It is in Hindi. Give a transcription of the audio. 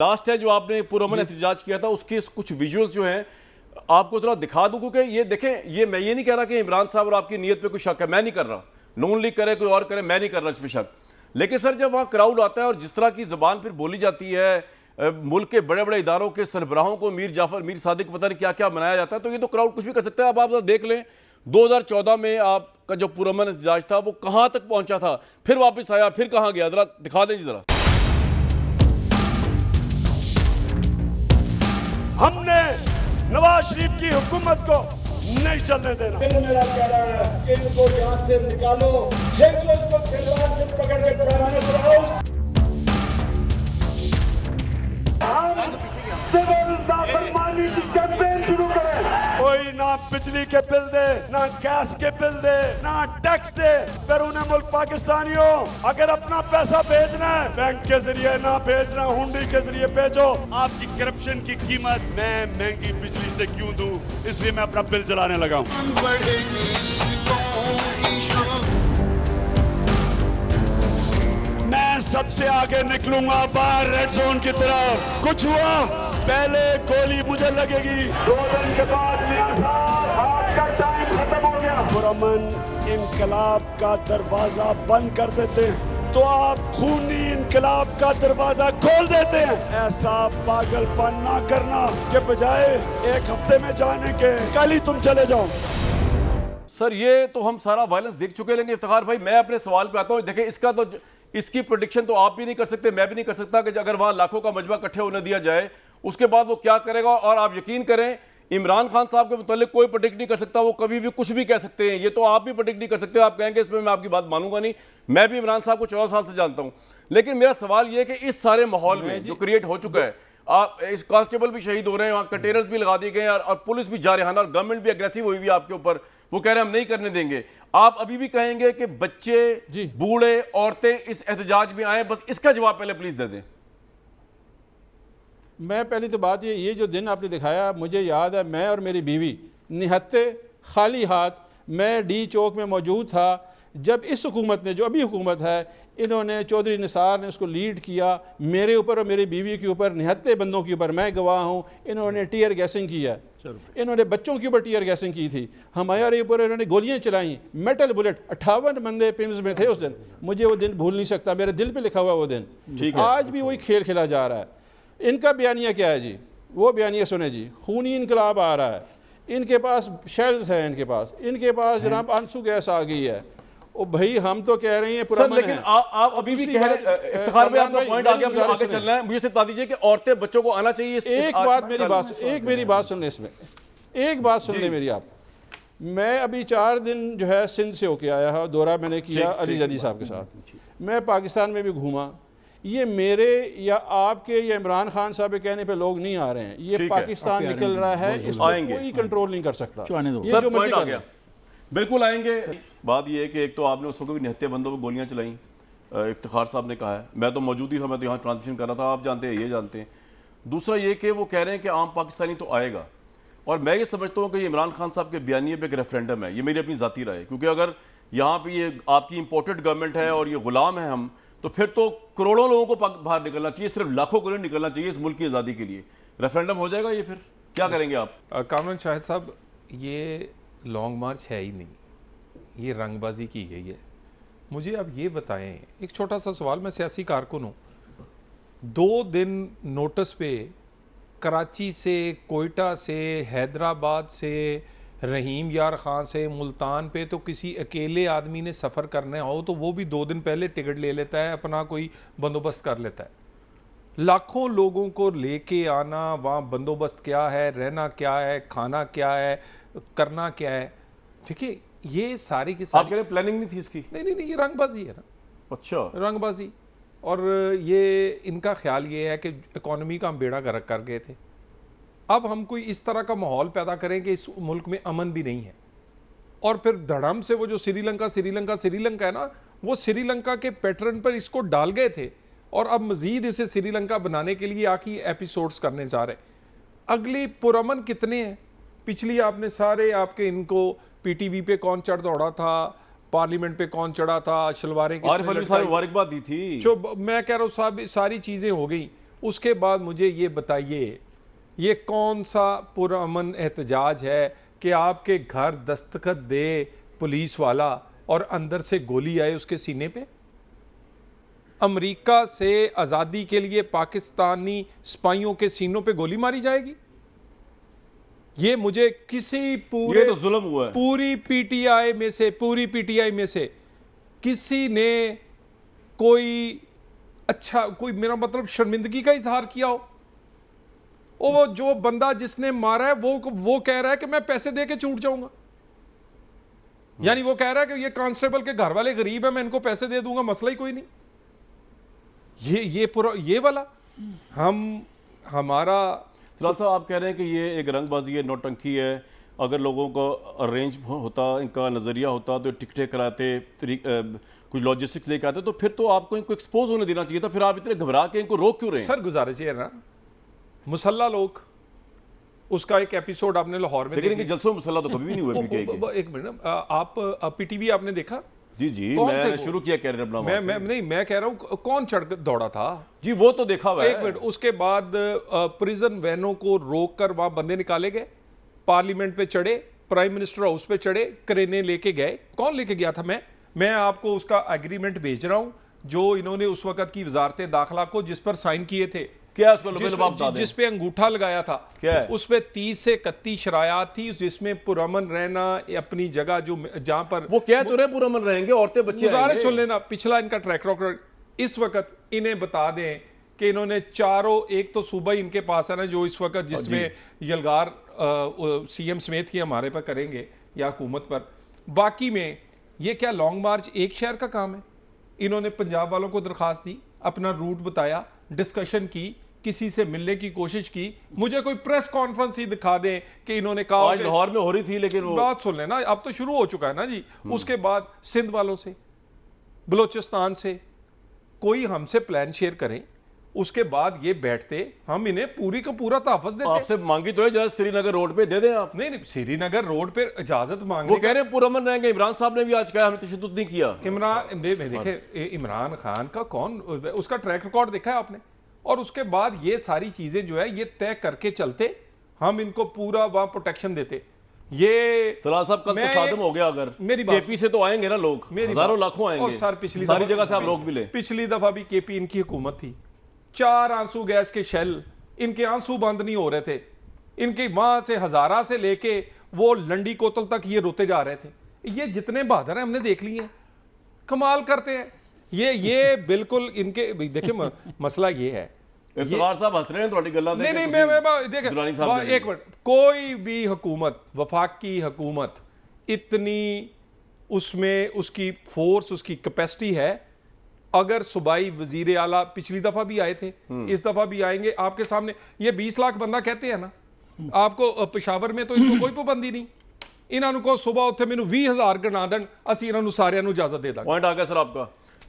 लास्ट है जो आपने पुरअमन एहतजाज किया था, उसके कुछ विजुअल्स जो हैं आपको थोड़ा दिखा दूं, क्योंकि ये देखें, ये मैं ये नहीं कह रहा कि इमरान साहब और आपकी नीयत पे कोई शक है, मैं नहीं कर रहा, नून लीग करे कोई और करे, मैं नहीं कर रहा इस पे शक। लेकिन सर जब वहाँ क्राउड आता है और जिस तरह की जबान फिर बोली जाती है, मुल्क के बड़े बड़े इदारों के सरबराहों को मीर जाफर मीर सादिक पता नहीं क्या क्या बनाया जाता है, तो ये तो क्राउड कुछ भी कर सकता है। अब आप देख लें 2014 में आपका जो पुरअमन एहतजाज था वो कहाँ तक पहुंचा था, फिर वापस आया, फिर कहाँ गया, जरा दिखा दें जरा। हमने नवाज शरीफ की हुकूमत को नहीं चलने देना। मेरा कह रहा है इनको यहाँ से निकालो, इसको खिलवाड़ से पकड़ के प्राइम मिनिस्टर हाउस। सिविल नाफरमानी की कैंपेन शुरू करें। कोई ना बिजली के बिल दे, ना गैस के बिल दे, ना टैक्स दे। बैरून मुल्क पाकिस्तानियों, अगर अपना पैसा भेजना है बैंक के जरिए ना भेजना, हुंडी के जरिए भेजो। आपकी करप्शन की कीमत मैं महंगी बिजली से क्यों दूं, इसलिए मैं अपना बिल जलाने लगा हूं। मैं सबसे आगे निकलूंगा बाहर रेड जोन की तरफ। कुछ हुआ पहले गोली मुझे लगेगी, 2 दिन के बाद आपका टाइम खत्म हो गया। पुरअमन इनकलाब का दरवाजा बंद कर देते हैं तो आप खूनी इनकलाब का दरवाजा खोल देते हैं। ऐसा पागलपन ना करना के बजाय 1 हफ्ते में जाने के कल ही तुम चले जाओ। सर ये तो हम सारा वायलेंस देख चुके हैं, लेकिन इफ्तिखार भाई मैं अपने सवाल पे आता हूँ। देखिए इसकी प्रेडिक्शन तो आप भी नहीं कर सकते, मैं भी नहीं कर सकता कि अगर वहां लाखों का मजबा इकट्ठे होने दिया जाए उसके बाद वो क्या करेगा। और आप यकीन करें इमरान खान साहब के मुतालिक कोई प्रेडिक्ट नहीं कर सकता, वो कभी भी कुछ भी कह सकते हैं। ये तो आप भी प्रेडिक्ट नहीं कर सकते, आप कहेंगे इसमें मैं आपकी बात मानूंगा नहीं। मैं भी इमरान साहब को 14 साल से जानता हूं, लेकिन मेरा सवाल ये कि इस सारे माहौल में जो क्रिएट हो चुका है, आप इस कांस्टेबल भी शहीद हो रहे हैं, वहां कंटेनर्स भी लगा दिए गए हैं और पुलिस भी जारहाना और गवर्नमेंट भी एग्रेसिव हुई हुई है आपके ऊपर, वो कह रहे हैं हम नहीं करने देंगे। आप अभी भी कहेंगे कि बच्चे, बूढ़े, औरतें इस एहतजाज में आए? बस इसका जवाब पहले प्लीज दे दें। मैं पहली तो बात ये जो दिन आपने दिखाया, मुझे याद है मैं और मेरी बीवी निहत्ते खाली हाथ मैं डी चौक में मौजूद था जब इस हुकूमत ने, जो अभी हुकूमत है, इन्होंने चौधरी निसार ने उसको लीड किया, मेरे ऊपर और मेरी बीवी के ऊपर, निहत्ते बंदों के ऊपर, मैं गवाह हूँ, इन्होंने टीयर गैसिंग किया, इन्होंने बच्चों के ऊपर टीयर गैसिंग की थी, हमारे ऊपर इन्होंने गोलियां चलाई, मेटल बुलेट। 58 बंदे पिम्स में थे उस दिन, मुझे वो दिन भूल नहीं सकता, मेरे दिल पे लिखा हुआ वो दिन। आज भी वही खेल खेला जा रहा है। इनका बयानिया क्या है जी, वो बयानिया सुने जी, खूनी इनकलाब आ रहा है, इनके पास शेल्स हैं, इनके पास जनाब आंसू गैस आ गई है। ओ भाई हम तो कह रहे हैं सर, लेकिन आप अभी भी कह रहे हैं, इफ्तिखार में आपका पॉइंट आ गया, मुझे आगे चलना है। मुझे सिर्फ बता दीजिए कि औरतें बच्चों को आना चाहिए। एक मेरी बात सुन ले, इसमें एक बात सुन ले मेरी आप। मैं अभी 4 दिन जो है सिंध से होके आया है, दौरा मैंने किया अली जदी साहब के साथ, मैं पाकिस्तान में भी घूमा। ये मेरे या आपके या इमरान खान साहब के कहने पे लोग नहीं आ रहे हैं, ये पाकिस्तान निकल रहा है, इसको कोई कंट्रोल नहीं कर सकता। सर पॉइंट आ गया, बिल्कुल आएंगे। बात यह है कि एक तो आपने उस वक्त भी निहत्ते बंदों पर गोलियां चलाई, इफ्तिखार साहब ने कहा है, मैं तो मौजूद ही था, मैं तो यहाँ ट्रांसमिशन कर रहा था, आप जानते हैं, ये जानते हैं। दूसरा ये कि वो कह रहे हैं कि आम पाकिस्तानी तो आएगा, और मैं ये समझता हूँ कि ये इमरान खान साहब के बयानिए पे एक रेफरेंडम है। ये मेरी अपनी ज़ाती राय है, क्योंकि अगर यहाँ पे ये आपकी इंपोर्टेड गवर्नमेंट है और ये गुलाम है हम, तो फिर तो करोड़ों लोगों को बाहर निकलना चाहिए, सिर्फ लाखों करोड़ निकलना चाहिए इस मुल्क की आज़ादी के लिए। रेफरेंडम हो जाएगा ये, फिर क्या करेंगे आप? कामरान शाहिद साहब, ये लॉन्ग मार्च है ही नहीं, ये रंगबाजी की गई है। मुझे अब ये बताएं, एक छोटा सा सवाल, मैं सियासी कारकुन हूँ, 2 दिन नोटिस पे कराची से, कोयटा से, हैदराबाद से, रहीम यार ख़ान से, मुल्तान पे तो किसी अकेले आदमी ने सफ़र करना हो तो वो भी 2 दिन पहले टिकट ले लेता है, अपना कोई बंदोबस्त कर लेता है। लाखों लोगों को लेके आना, वहाँ बंदोबस्त क्या है, रहना क्या है, खाना क्या है, करना क्या है, ठीक है, ये सारी की सारी। आप कह रहे प्लानिंग नहीं थी इसकी? नहीं, ये रंगबाजी है ना। अच्छा, रंगबाजी। और ये इनका ख्याल ये है कि इकॉनमी का हम बेड़ा गर्क कर गए थे, अब हम कोई इस तरह का माहौल पैदा करें कि इस मुल्क में अमन भी नहीं है, और फिर धड़म से वो जो श्रीलंका है ना, वो श्रीलंका के पैटर्न पर इसको डाल गए थे, और अब मजीद इसे श्रीलंका बनाने के लिए आखिरी एपिसोड्स करने जा रहे। अगली पुरअमन कितने हैं? पिछली आपने सारे आपके इनको पीटीवी पे कौन चढ़ दौड़ा था, पार्लियामेंट पे कौन चढ़ा था, शलवारें मुबारकबाद दी थी, जो मैं कह रहा हूँ साहब सारी चीजें हो गई। उसके बाद मुझे ये बताइए, ये कौन सा पुरअमन एहतजाज है कि आपके घर दस्तखत दे पुलिस वाला और अंदर से गोली आए उसके सीने पे? अमेरिका से आज़ादी के लिए पाकिस्तानी सिपाहियों के सीनों पे गोली मारी जाएगी? ये मुझे किसी पूरे ये तो जुल्म हुआ है। पूरी पीटीआई में से किसी ने कोई अच्छा, कोई मेरा मतलब शर्मिंदगी का इजहार किया हो? वो जो बंदा जिसने मारा है वो कह रहा है कि मैं पैसे दे के छूट जाऊंगा। यानी वो कह रहा है कि ये कांस्टेबल के घर वाले गरीब है, मैं इनको पैसे दे दूंगा, मसला ही कोई नहीं। ये पूरा ये वाला हमारा फिलहाल साहब आप कह रहे हैं कि ये एक रंगबाजी है, नौटंकी है। अगर लोगों को अरेंज होता, इनका नज़रिया होता तो टिकटें कराते, कुछ लॉजिस्टिक्स लेके आते, तो फिर तो आपको इनको एक्सपोज होने देना चाहिए था। फिर आप इतने घबरा के इनको रोक क्यों रहे हैं? सर गुजारिश है ना, मुसल्ला लोग, उसका एक एपिसोड आपने लाहौर में लेकिन इनके जलसों में मुसल्ला तो कभी भी नहीं हुआ पीटीआई के। एक मिनट, आप पीटीवी आपने देखा? जी जी, कौन थे मैंने वो? शुरू किया कैरियर अपना वहाँ से। मैं कह रहा हूं कौन चढ़ दौड़ा था? जी वो तो देखा हुआ है। एक मिनट, उसके बाद प्रिजन वैनों को रोककर वहां बंदे निकाले गए, पार्लियामेंट पे चढ़े, प्राइम मिनिस्टर हाउस पे चढ़े, क्रेनें लेके गए। कौन लेके गया था? मैं आपको उसका एग्रीमेंट भेज रहा हूं जो इन्होंने उस वक्त की वजारत दाखिला को जिस पर साइन किए थे, क्या उसको लबे-लबाब बता दें। जिस पे अंगूठा लगाया था, क्या है? उस पे 30 से 31 शरायात थी, जिसमें पुरअमन रहना, अपनी जगह जो जहां पर वो क्या तो रहे पुरअमन रहेंगे, औरतें बच्चे गुजारिश आएंगे। सुन लेना, पिछला इनका ट्रैक रिकॉर्ड इस वक्त इन्हें बता दें कि इन्होंने चारों, एक तो सूबा ही इनके पास है ना जो इस वक्त जिसमें यलगार सीएम समेत की हमारे पर करेंगे या हुकूमत पर, बाकी में ये क्या लॉन्ग मार्च एक शहर का काम है? इन्होंने पंजाब वालों को दरखास्त दी, अपना रूट बताया, डिस्कशन की, किसी से मिलने की कोशिश की। मुझे कोई प्रेस कॉन्फ्रेंस ही दिखा दें कि इन्होंने कहा आज लाहौर में हो रही थी, लेकिन वो बात सुन लेना, अब तो शुरू हो चुका है ना जी। उसके बाद सिंध वालों से, बलोचिस्तान से कोई हमसे प्लान शेयर करें, उसके बाद ये बैठते, हम इन्हें पूरी का पूरा तहफ़्फ़ुज़ देते। आपसे मांगी तो है इजाजत, श्रीनगर रोड पे दे दें आप। नहीं, श्रीनगर रोड पे इजाजत मांगने वो कह रहे हैं पुरअमन रहेंगे। इमरान साहब ने भी आज कहा हमने तशद्दुद नहीं किया। देखे इमरान खान का कौन, उसका ट्रैक रिकॉर्ड देखा है आपने? और उसके बाद ये सारी चीजें जो है ये तय करके चलते, हम इनको पूरा वहां प्रोटेक्शन देते। ये तलाल साहब कल तो सादम हो गया। अगर मेरी बात, केपी से तो आएंगे ना लोग, हजारों लाखों आएंगे। और सर पिछली सारी जगह से आप रोक भी ले। पिछली दफा भी केपी इनकी हुकूमत थी, 4 आंसू गैस के शेल, इनके आंसू बंद नहीं हो रहे थे। इनके वहां से हजारा से लेके वो लंडी कोतल तक ये रोते जा रहे थे। ये जितने बहादुर हैं हमने देख लिए हैं, कमाल करते हैं। ये बिल्कुल इनके देखिए मसला ये है। इफ्तिखार साहब हंस रहे हैं थोड़ी गल्लां देख के। नहीं, मैं देखे एक मिनट, कोई भी हुकूमत, वफाकी हुकूमत इतनी उसमें उसकी फोर्स, उसकी कैपेसिटी है। अगर सूबाई वजीर आला पिछली दफा भी आए थे, इस दफा भी आएंगे आपके सामने। ये 20 लाख बंदा कहते हैं ना, आपको पेशावर में तो इनको कोई पाबंदी नहीं। इन्हों को सुबह उत्थे मैनू 20,000 गिना देन, असीं इन्हों सारिਆਂ ਨੂੰ इजाजत दे ਦਾਂਗੇ। पॉइंट आ गया सर आपका।